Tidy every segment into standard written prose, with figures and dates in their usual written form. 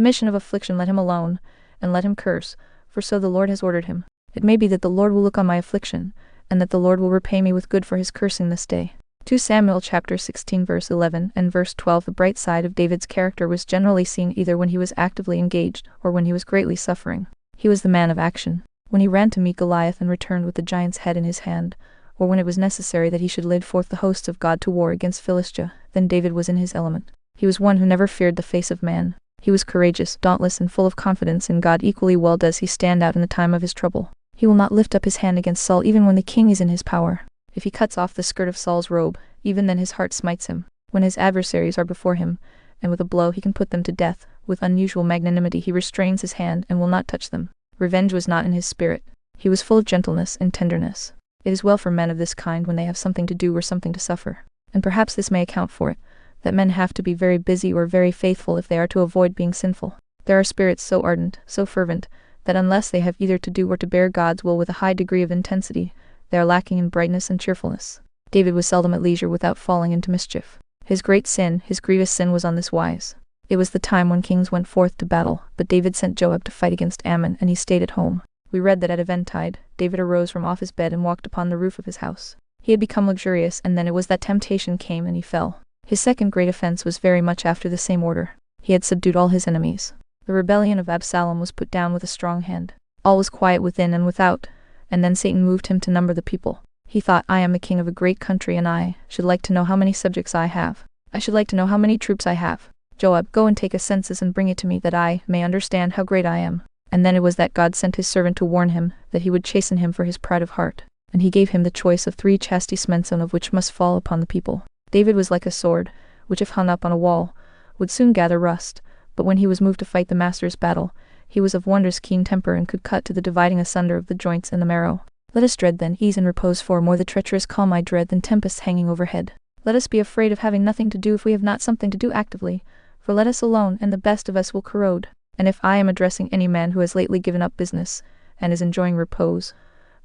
mission of affliction let him alone, and let him curse, for so the Lord has ordered him. It may be that the Lord will look on my affliction, and that the Lord will repay me with good for his cursing this day. 2 Samuel chapter 16 verse 11 and verse 12. The bright side of David's character was generally seen either when he was actively engaged, or when he was greatly suffering. He was the man of action. When he ran to meet Goliath and returned with the giant's head in his hand, or when it was necessary that he should lead forth the hosts of God to war against Philistia, then David was in his element. He was one who never feared the face of man. He was courageous, dauntless, and full of confidence in God. Equally well does he stand out in the time of his trouble. He will not lift up his hand against Saul even when the king is in his power. If he cuts off the skirt of Saul's robe, even then his heart smites him. When his adversaries are before him, and with a blow he can put them to death, with unusual magnanimity he restrains his hand and will not touch them. Revenge was not in his spirit. He was full of gentleness and tenderness. It is well for men of this kind when they have something to do or something to suffer. And perhaps this may account for it, that men have to be very busy or very faithful if they are to avoid being sinful. There are spirits so ardent, so fervent, that unless they have either to do or to bear God's will with a high degree of intensity, they are lacking in brightness and cheerfulness. David was seldom at leisure without falling into mischief. His great sin, his grievous sin, was on this wise. It was the time when kings went forth to battle, but David sent Joab to fight against Ammon, and he stayed at home. We read that at eventide, David arose from off his bed and walked upon the roof of his house. He had become luxurious, and then it was that temptation came and he fell. His second great offense was very much after the same order. He had subdued all his enemies. The rebellion of Absalom was put down with a strong hand. All was quiet within and without, and then Satan moved him to number the people. He thought, I am the king of a great country, and I should like to know how many subjects I have. I should like to know how many troops I have. Joab, go and take a census and bring it to me, that I may understand how great I am. And then it was that God sent his servant to warn him that he would chasten him for his pride of heart. And he gave him the choice of 3 chastisements, of which must fall upon the people. David was like a sword, which if hung up on a wall, would soon gather rust, but when he was moved to fight the master's battle, he was of wondrous keen temper and could cut to the dividing asunder of the joints and the marrow. Let us dread then ease and repose, for more the treacherous calm I dread than tempests hanging overhead. Let us be afraid of having nothing to do if we have not something to do actively, for let us alone, and the best of us will corrode. And if I am addressing any man who has lately given up business, and is enjoying repose,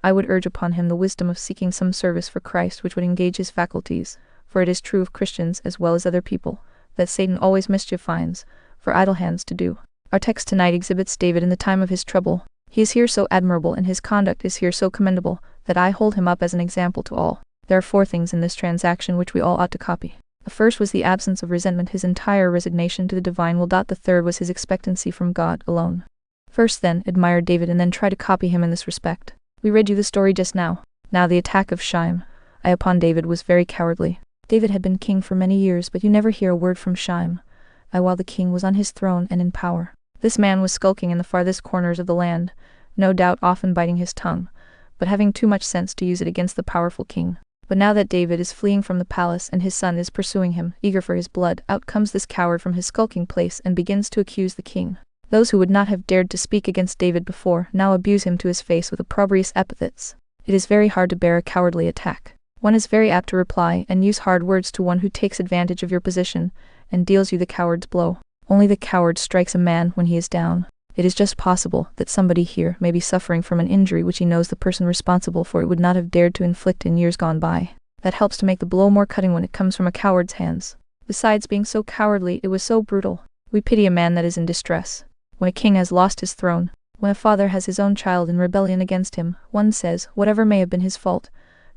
I would urge upon him the wisdom of seeking some service for Christ which would engage his faculties, for it is true of Christians as well as other people, that Satan always mischief finds, for idle hands to do. Our text tonight exhibits David in the time of his trouble. He is here so admirable and his conduct is here so commendable, that I hold him up as an example to all. There are 4 things in this transaction which we all ought to copy. The first was the absence of resentment, his entire resignation to the divine will. The third was his expectancy from God alone. First then, admire David and then try to copy him in this respect. We read you the story just now. Now the attack of Shime upon David was very cowardly. David had been king for many years, but you never hear a word from Shime, while the king was on his throne and in power. This man was skulking in the farthest corners of the land, no doubt often biting his tongue, but having too much sense to use it against the powerful king. But now that David is fleeing from the palace and his son is pursuing him, eager for his blood, out comes this coward from his skulking place and begins to accuse the king. Those who would not have dared to speak against David before now abuse him to his face with opprobrious epithets. It is very hard to bear a cowardly attack. One is very apt to reply and use hard words to one who takes advantage of your position and deals you the coward's blow. Only the coward strikes a man when he is down. It is just possible that somebody here may be suffering from an injury which he knows the person responsible for it would not have dared to inflict in years gone by. That helps to make the blow more cutting when it comes from a coward's hands. Besides being so cowardly, it was so brutal. We pity a man that is in distress. When a king has lost his throne, when a father has his own child in rebellion against him, one says, whatever may have been his fault,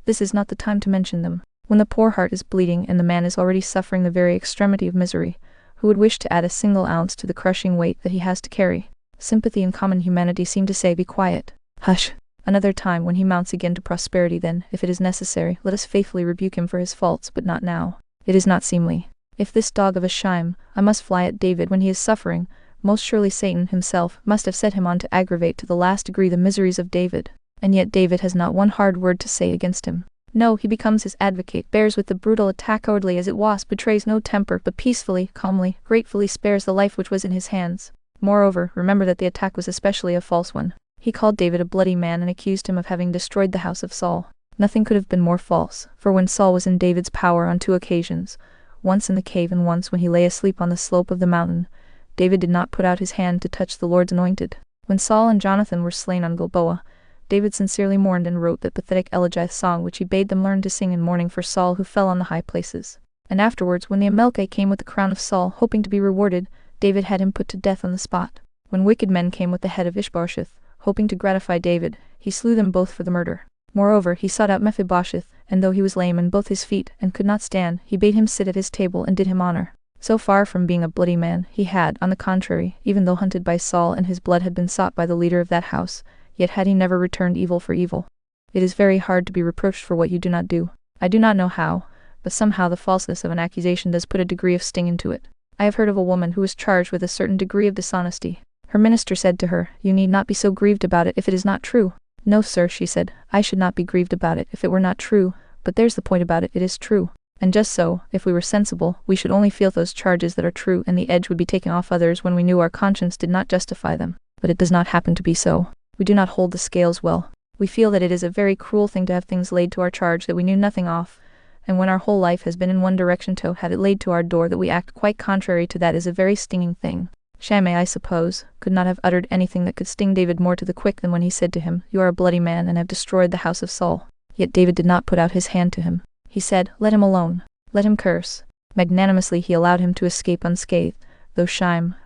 this is not the time to mention them. When the poor heart is bleeding and the man is already suffering the very extremity of misery, who would wish to add a single ounce to the crushing weight that he has to carry? Sympathy and common humanity seem to say, be quiet. Hush. Another time when he mounts again to prosperity, then, if it is necessary, let us faithfully rebuke him for his faults, but not now. It is not seemly. If this dog of a Shime, I must fly at David when he is suffering, most surely Satan himself must have set him on to aggravate to the last degree the miseries of David. And yet David has not one hard word to say against him. No, he becomes his advocate, bears with the brutal attack cowardly as it was, betrays no temper, but peacefully, calmly, gratefully spares the life which was in his hands. Moreover, remember that the attack was especially a false one. He called David a bloody man and accused him of having destroyed the house of Saul. Nothing could have been more false, for when Saul was in David's power on 2 occasions, once in the cave and once when he lay asleep on the slope of the mountain, David did not put out his hand to touch the Lord's anointed. When Saul and Jonathan were slain on Gilboa, David sincerely mourned and wrote that pathetic elegiac song which he bade them learn to sing in mourning for Saul who fell on the high places. And afterwards, when the Amalekite came with the crown of Saul, hoping to be rewarded, David had him put to death on the spot. When wicked men came with the head of Ishbosheth, hoping to gratify David, he slew them both for the murder. Moreover, he sought out Mephibosheth, and though he was lame in both his feet, and could not stand, he bade him sit at his table and did him honor. So far from being a bloody man, he had, on the contrary, even though hunted by Saul and his blood had been sought by the leader of that house, yet had he never returned evil for evil. It is very hard to be reproached for what you do not do. I do not know how, but somehow the falseness of an accusation does put a degree of sting into it. I have heard of a woman who was charged with a certain degree of dishonesty. Her minister said to her, "You need not be so grieved about it if it is not true." "No, sir," she said, "I should not be grieved about it if it were not true, but there's the point about it, it is true. And just so, if we were sensible, we should only feel those charges that are true, and the edge would be taken off others when we knew our conscience did not justify them. But it does not happen to be so. We do not hold the scales well. We feel that it is a very cruel thing to have things laid to our charge that we knew nothing of, and when our whole life has been in one direction to have it laid to our door that we act quite contrary to that is a very stinging thing." Shimei, I suppose, could not have uttered anything that could sting David more to the quick than when he said to him, "You are a bloody man and have destroyed the house of Saul." Yet David did not put out his hand to him. He said, "Let him alone. Let him curse." Magnanimously he allowed him to escape unscathed, though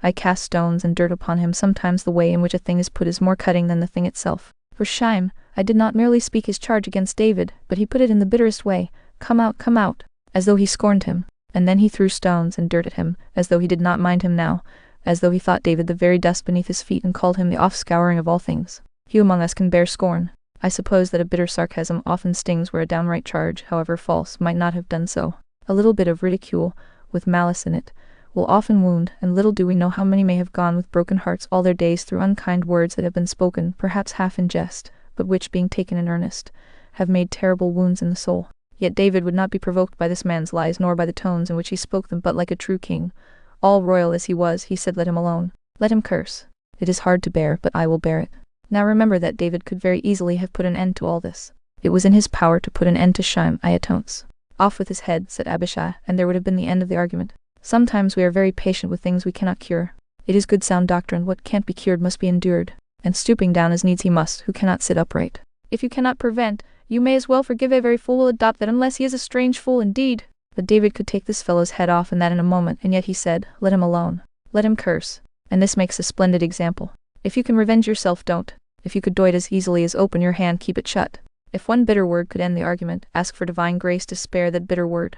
I cast stones and dirt upon him. Sometimes the way in which a thing is put is more cutting than the thing itself. For I did not merely speak his charge against David, but he put it in the bitterest way, come out, as though he scorned him. And then he threw stones and dirt at him, as though he did not mind him now, as though he thought David the very dust beneath his feet and called him the offscouring of all things. Few among us can bear scorn. I suppose that a bitter sarcasm often stings where a downright charge, however false, might not have done so. A little bit of ridicule, with malice in it, will often wound, and little do we know how many may have gone with broken hearts all their days through unkind words that have been spoken, perhaps half in jest, but which, being taken in earnest, have made terrible wounds in the soul. Yet David would not be provoked by this man's lies nor by the tones in which he spoke them, but like a true king, all royal as he was, he said, "Let him alone. Let him curse. It is hard to bear, but I will bear it." Now remember that David could very easily have put an end to all this. It was in his power to put an end to Shimei. "Off with his head," said Abishai, and there would have been the end of the argument. Sometimes we are very patient with things we cannot cure. It is good sound doctrine, what can't be cured must be endured, and stooping down as needs he must, who cannot sit upright. If you cannot prevent, you may as well forgive. A very fool will adopt that, unless he is a strange fool indeed. But David could take this fellow's head off and that in a moment, and yet he said, "Let him alone. Let him curse." And this makes a splendid example. If you can revenge yourself, don't. If you could do it as easily as open your hand, keep it shut. If one bitter word could end the argument, ask for divine grace to spare that bitter word.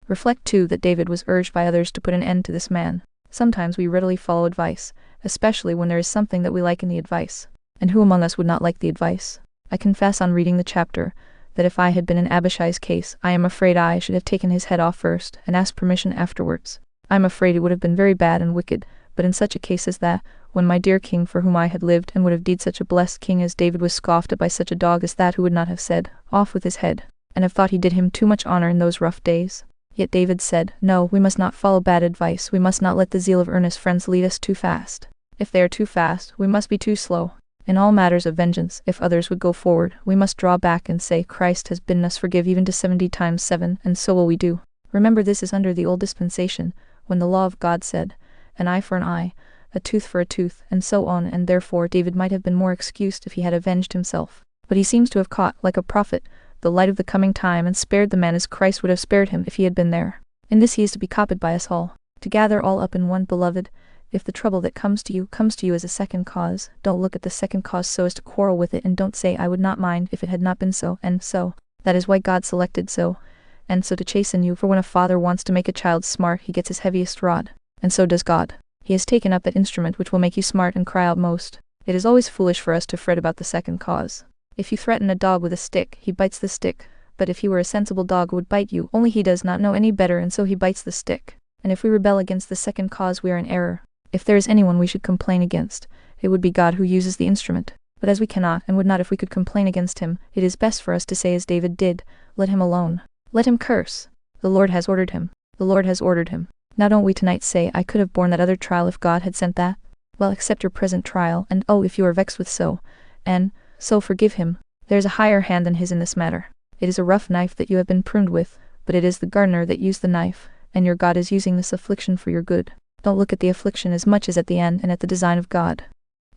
Reflect too that David was urged by others to put an end to this man. Sometimes we readily follow advice, especially when there is something that we like in the advice. And who among us would not like the advice? I confess on reading the chapter, that if I had been in Abishai's case, I am afraid I should have taken his head off first, and asked permission afterwards. I am afraid it would have been very bad and wicked, but in such a case as that, when my dear king for whom I had lived and would have deed such a blessed king as David was scoffed at by such a dog as that, who would not have said, "Off with his head," and have thought he did him too much honor in those rough days. Yet David said, "No, we must not follow bad advice, we must not let the zeal of earnest friends lead us too fast. If they are too fast, we must be too slow. In all matters of vengeance, if others would go forward, we must draw back and say, Christ has bidden us forgive even to 70 times 7, and so will we do." Remember, this is under the old dispensation, when the law of God said, "An eye for an eye, a tooth for a tooth," and so on, and therefore David might have been more excused if he had avenged himself. But he seems to have caught, like a prophet, the light of the coming time and spared the man as Christ would have spared him if he had been there. In this he is to be copied by us all. To gather all up in one, beloved, if the trouble that comes to you as a second cause, don't look at the second cause so as to quarrel with it, and don't say, "I would not mind if it had not been so, and so." That is why God selected so, and so to chasten you, for when a father wants to make a child smart, he gets his heaviest rod, and so does God. He has taken up that instrument which will make you smart and cry out most. It is always foolish for us to fret about the second cause. If you threaten a dog with a stick, he bites the stick, but if he were a sensible dog it would bite you, only he does not know any better, and so he bites the stick. And if we rebel against the second cause, we are in error. If there is anyone we should complain against, it would be God who uses the instrument. But as we cannot, and would not if we could complain against him, it is best for us to say as David did, "Let him alone. Let him curse. The Lord has ordered him. The Lord has ordered him." Now don't we tonight say, "I could have borne that other trial if God had sent that"? Well, accept your present trial, and oh, if you are vexed with so, forgive him. There is a higher hand than his in this matter. It is a rough knife that you have been pruned with, but it is the gardener that used the knife, and your God is using this affliction for your good. Don't look at the affliction as much as at the end and at the design of God.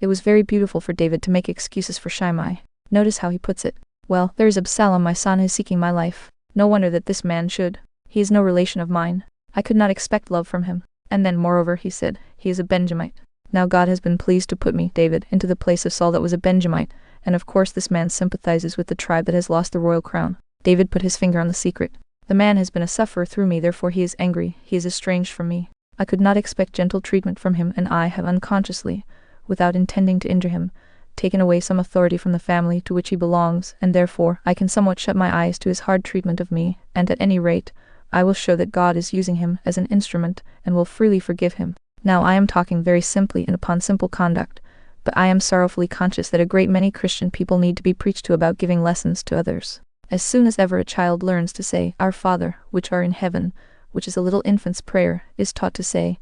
It was very beautiful for David to make excuses for Shimei. Notice how he puts it. "Well, there is Absalom my son is seeking my life. No wonder that this man should. He is no relation of mine. I could not expect love from him. And then moreover he said, he is a Benjamite. Now God has been pleased to put me, David, into the place of Saul that was a Benjamite, and of course this man sympathizes with the tribe that has lost the royal crown. David put his finger on the secret. The man has been a sufferer through me, therefore he is angry, he is estranged from me. I could not expect gentle treatment from him, and I have unconsciously, without intending to injure him, taken away some authority from the family to which he belongs, and therefore I can somewhat shut my eyes to his hard treatment of me, and at any rate, I will show that God is using him as an instrument, and will freely forgive him. Now I am talking very simply and upon simple conduct, but I am sorrowfully conscious that a great many Christian people need to be preached to about giving lessons to others. As soon as ever a child learns to say, Our Father, which art in heaven, which is a little infant's prayer, is taught to say,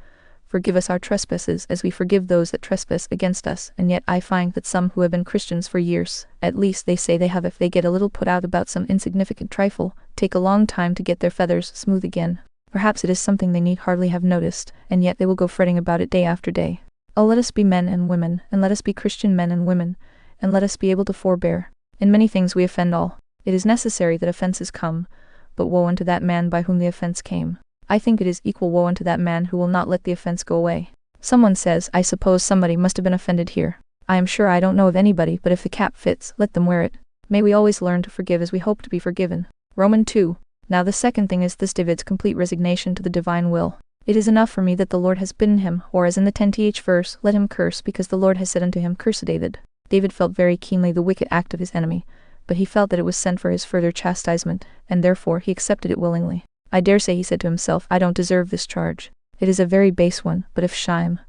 Forgive us our trespasses as we forgive those that trespass against us, and yet I find that some who have been Christians for years, at least they say they have, if they get a little put out about some insignificant trifle, take a long time to get their feathers smooth again. Perhaps it is something they need hardly have noticed, and yet they will go fretting about it day after day. Oh, let us be men and women, and let us be Christian men and women, and let us be able to forbear. In many things we offend all. It is necessary that offenses come, but woe unto that man by whom the offense came. I think it is equal woe unto that man who will not let the offense go away. Someone says, I suppose somebody must have been offended here. I am sure I don't know of anybody, but if the cap fits, let them wear it. May we always learn to forgive as we hope to be forgiven. Romans 2. Now the second thing is this David's complete resignation to the divine will. It is enough for me that the Lord has bidden him, or as in the 10th verse, let him curse, because the Lord has said unto him, Curse David. David felt very keenly the wicked act of his enemy, but he felt that it was sent for his further chastisement, and therefore he accepted it willingly. I dare say he said to himself, I don't deserve this charge. It is a very base one, but if Shime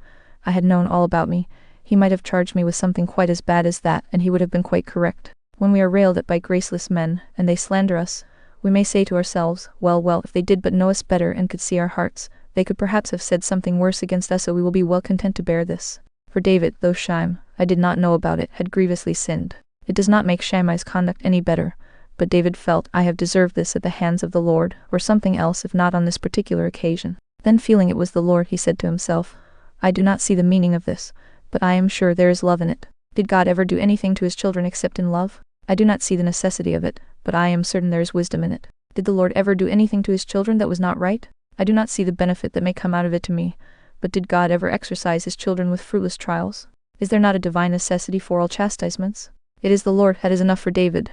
had known all about me, he might have charged me with something quite as bad as that, and he would have been quite correct. When we are railed at by graceless men, and they slander us, we may say to ourselves, well, if they did but know us better and could see our hearts, they could perhaps have said something worse against us, so we will be well content to bear this. For David, though Shime, I did not know about it, had grievously sinned. It does not make Shimei's conduct any better, but David felt, I have deserved this at the hands of the Lord, or something else if not on this particular occasion. Then feeling it was the Lord, he said to himself, I do not see the meaning of this, but I am sure there is love in it. Did God ever do anything to his children except in love? I do not see the necessity of it, but I am certain there is wisdom in it. Did the Lord ever do anything to his children that was not right? I do not see the benefit that may come out of it to me, but did God ever exercise his children with fruitless trials? Is there not a divine necessity for all chastisements? It is the Lord, that is enough for David.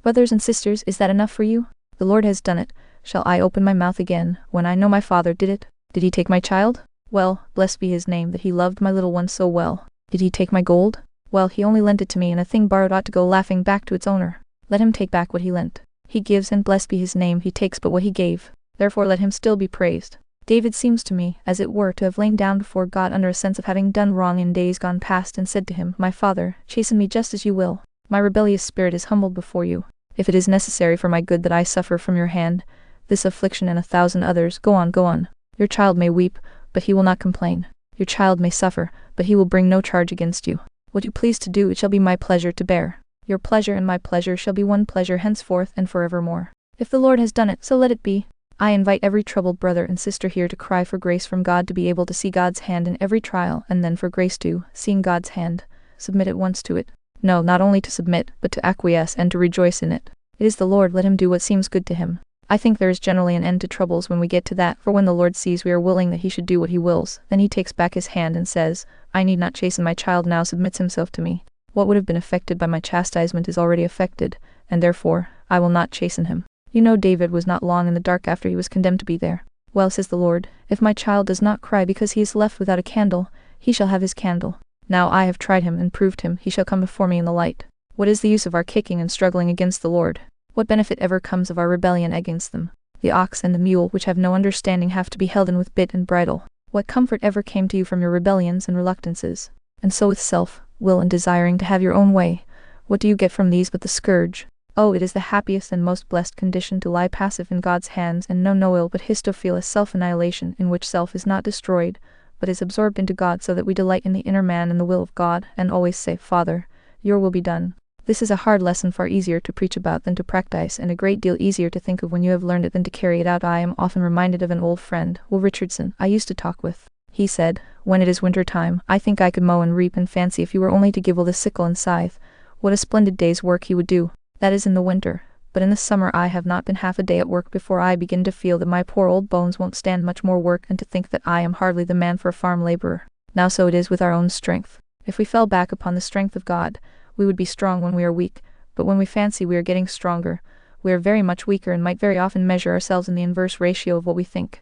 Brothers and sisters, is that enough for you? The Lord has done it. Shall I open my mouth again, when I know my Father did it? Did he take my child? Well, blessed be his name that he loved my little one so well. Did he take my gold? Well, he only lent it to me, and a thing borrowed ought to go laughing back to its owner. Let him take back what he lent. He gives, and blessed be his name, he takes but what he gave. Therefore let him still be praised. David seems to me, as it were, to have lain down before God under a sense of having done wrong in days gone past, and said to him, My Father, chasten me just as you will. My rebellious spirit is humbled before you. If it is necessary for my good that I suffer from your hand, this affliction and 1,000 others, go on. Your child may weep, but he will not complain. Your child may suffer, but he will bring no charge against you. What you please to do, it shall be my pleasure to bear. Your pleasure and my pleasure shall be one pleasure henceforth and forevermore. If the Lord has done it, so let it be. I invite every troubled brother and sister here to cry for grace from God, to be able to see God's hand in every trial, and then for grace to, seeing God's hand, submit at once to it. No, not only to submit, but to acquiesce and to rejoice in it. It is the Lord, let him do what seems good to him. I think there is generally an end to troubles when we get to that, for when the Lord sees we are willing that he should do what he wills, then he takes back his hand and says, I need not chasten my child now, submits himself to me. What would have been affected by my chastisement is already affected, and therefore, I will not chasten him. You know David was not long in the dark after he was condemned to be there. Well, says the Lord, if my child does not cry because he is left without a candle, he shall have his candle. Now I have tried him and proved him, he shall come before me in the light. What is the use of our kicking and struggling against the Lord? What benefit ever comes of our rebellion against them? The ox and the mule, which have no understanding, have to be held in with bit and bridle. What comfort ever came to you from your rebellions and reluctances? And so with self, will, and desiring to have your own way, what do you get from these but the scourge? Oh, it is the happiest and most blessed condition to lie passive in God's hands and know no ill but histophilous self-annihilation, in which self is not destroyed, but is absorbed into God, so that we delight in the inner man and the will of God, and always say, Father, your will be done. This is a hard lesson, far easier to preach about than to practice, and a great deal easier to think of when you have learned it than to carry it out. I am often reminded of an old friend, Will Richardson, I used to talk with. He said, when it is winter time, I think I could mow and reap, and fancy if you were only to give Will the sickle and scythe, what a splendid day's work he would do. That is in the winter, but in the summer I have not been half a day at work before I begin to feel that my poor old bones won't stand much more work, and to think that I am hardly the man for a farm laborer. Now so it is with our own strength. If we fell back upon the strength of God, we would be strong when we are weak, but when we fancy we are getting stronger, we are very much weaker and might very often measure ourselves in the inverse ratio of what we think.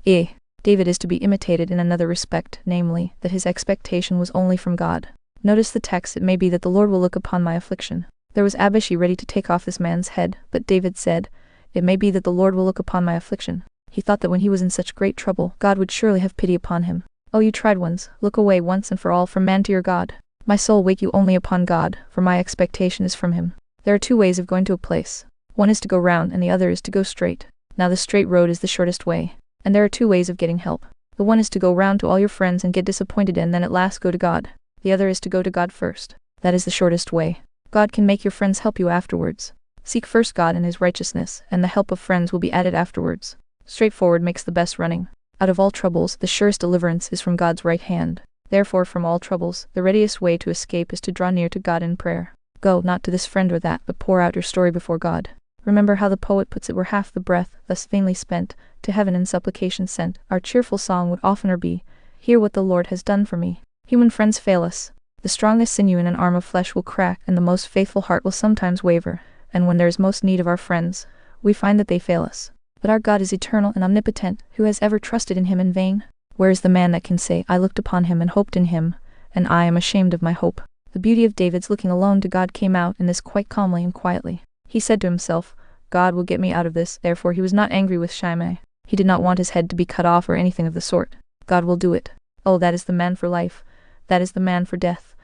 David is to be imitated in another respect, namely, that his expectation was only from God. Notice the text, it may be that the Lord will look upon my affliction. There was Abishai ready to take off this man's head, but David said, it may be that the Lord will look upon my affliction. He thought that when he was in such great trouble, God would surely have pity upon him. Oh, you tried ones, look away once and for all from man to your God. My soul, wait you only upon God, for my expectation is from him. There are two ways of going to a place. One is to go round and the other is to go straight. Now the straight road is the shortest way. And there are two ways of getting help. The one is to go round to all your friends and get disappointed and then at last go to God. The other is to go to God first. That is the shortest way. God can make your friends help you afterwards. Seek first God and his righteousness, and the help of friends will be added afterwards. Straightforward makes the best running. Out of all troubles, the surest deliverance is from God's right hand. Therefore from all troubles, the readiest way to escape is to draw near to God in prayer. Go, not to this friend or that, but pour out your story before God. Remember how the poet puts it, were half the breath, thus vainly spent, to heaven in supplication sent, our cheerful song would oftener be, hear what the Lord has done for me. Human friends fail us. The strongest sinew in an arm of flesh will crack, and the most faithful heart will sometimes waver, and when there is most need of our friends, we find that they fail us. But our God is eternal and omnipotent, who has ever trusted in him in vain? Where is the man that can say, I looked upon him and hoped in him, and I am ashamed of my hope? The beauty of David's looking alone to God came out in this quite calmly and quietly. He said to himself, God will get me out of this, therefore he was not angry with Shimei. He did not want his head to be cut off or anything of the sort. God will do it. Oh, that is the man for life. That is the man for death.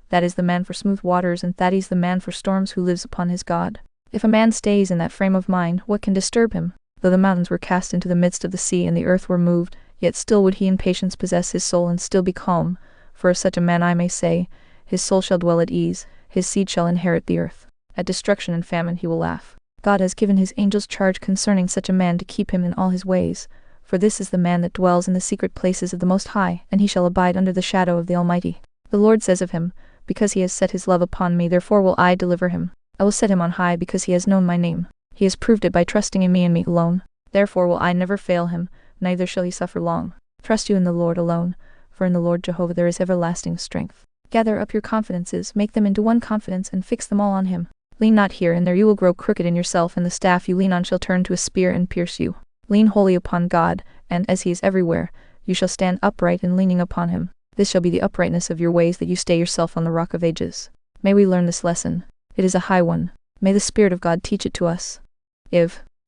That is the man for smooth waters, and that is the man for storms who lives upon his God. If a man stays in that frame of mind, what can disturb him? Though the mountains were cast into the midst of the sea and the earth were moved, yet still would he in patience possess his soul and still be calm. For of such a man I may say, his soul shall dwell at ease, his seed shall inherit the earth. At destruction and famine he will laugh. God has given his angels charge concerning such a man to keep him in all his ways. For this is the man that dwells in the secret places of the Most High, and he shall abide under the shadow of the Almighty. The Lord says of him, because he has set his love upon me, therefore will I deliver him. I will set him on high because he has known my name. He has proved it by trusting in me and me alone. Therefore will I never fail him, neither shall he suffer long. Trust you in the Lord alone, for in the Lord Jehovah there is everlasting strength. Gather up your confidences, make them into one confidence, and fix them all on him. Lean not here and there, you will grow crooked in yourself, and the staff you lean on shall turn to a spear and pierce you. Lean wholly upon God, and as he is everywhere, you shall stand upright in leaning upon him. This shall be the uprightness of your ways, that you stay yourself on the rock of ages. May we learn this lesson. It is a high one. May the Spirit of God teach it to us.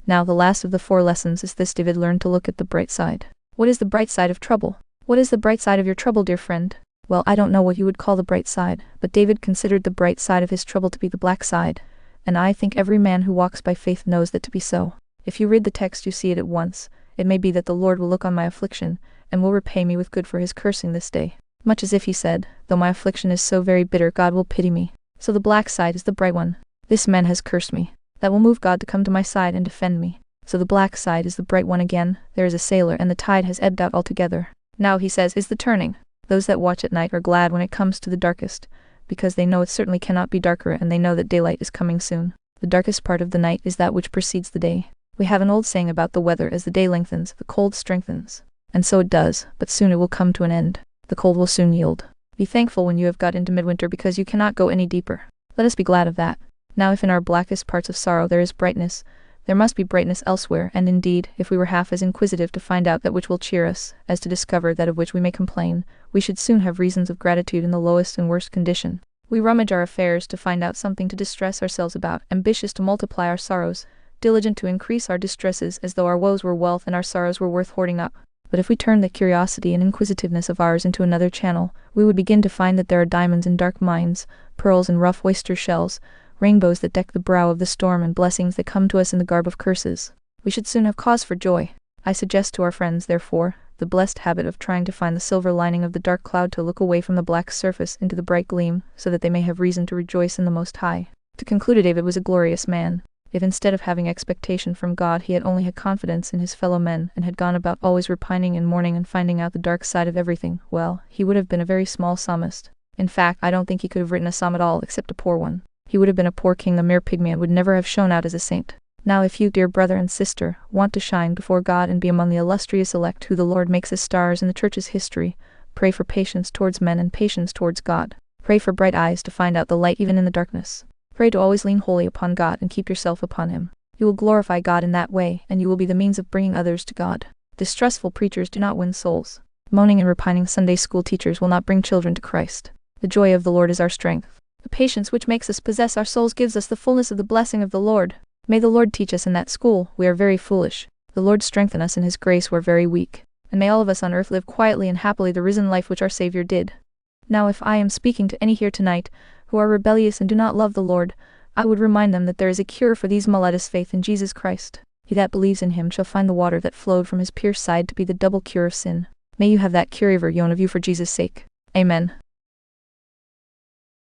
Now the last of the 4 lessons is this: David learned to look at the bright side. What is the bright side of trouble? What is the bright side of your trouble, dear friend? Well, I don't know what you would call the bright side, but David considered the bright side of his trouble to be the black side, and I think every man who walks by faith knows that to be so. If you read the text you see it at once. It may be that the Lord will look on my affliction, and will repay me with good for his cursing this day. Much as if he said, though my affliction is so very bitter, God will pity me. So the black side is the bright one. This man has cursed me. That will move God to come to my side and defend me. So the black side is the bright one again. There is a sailor, and the tide has ebbed out altogether. Now, he says, is the turning. Those that watch at night are glad when it comes to the darkest, because they know it certainly cannot be darker, and they know that daylight is coming soon. The darkest part of the night is that which precedes the day. We have an old saying about the weather: as the day lengthens, the cold strengthens. And so it does, but soon it will come to an end. The cold will soon yield. Be thankful when you have got into midwinter, because you cannot go any deeper. Let us be glad of that. Now if in our blackest parts of sorrow there is brightness, there must be brightness elsewhere, and indeed, if we were half as inquisitive to find out that which will cheer us, as to discover that of which we may complain, we should soon have reasons of gratitude in the lowest and worst condition. We rummage our affairs to find out something to distress ourselves about, ambitious to multiply our sorrows, diligent to increase our distresses, as though our woes were wealth and our sorrows were worth hoarding up. But if we turn the curiosity and inquisitiveness of ours into another channel, we would begin to find that there are diamonds in dark mines, pearls in rough oyster shells, rainbows that deck the brow of the storm, and blessings that come to us in the garb of curses. We should soon have cause for joy. I suggest to our friends, therefore, the blessed habit of trying to find the silver lining of the dark cloud, to look away from the black surface into the bright gleam, so that they may have reason to rejoice in the Most High. To conclude, David was a glorious man. If instead of having expectation from God he had only had confidence in his fellow men, and had gone about always repining and mourning and finding out the dark side of everything, well, he would have been a very small psalmist. In fact, I don't think he could have written a psalm at all except a poor one. He would have been a poor king, a mere pygmy, and would never have shone out as a saint. Now if you, dear brother and sister, want to shine before God and be among the illustrious elect who the Lord makes as stars in the Church's history, pray for patience towards men and patience towards God. Pray for bright eyes to find out the light even in the darkness. Pray to always lean wholly upon God and keep yourself upon Him. You will glorify God in that way, and you will be the means of bringing others to God. Distrustful preachers do not win souls. Moaning and repining Sunday school teachers will not bring children to Christ. The joy of the Lord is our strength. The patience which makes us possess our souls gives us the fullness of the blessing of the Lord. May the Lord teach us in that school, we are very foolish. The Lord strengthen us in His grace, we're very weak. And may all of us on earth live quietly and happily the risen life which our Savior did. Now if I am speaking to any here tonight, who are rebellious and do not love the Lord, I would remind them that there is a cure for these maladies: faith in Jesus Christ. He that believes in Him shall find the water that flowed from His pierced side to be the double cure of sin. May you have that cure every one of you for Jesus' sake. Amen.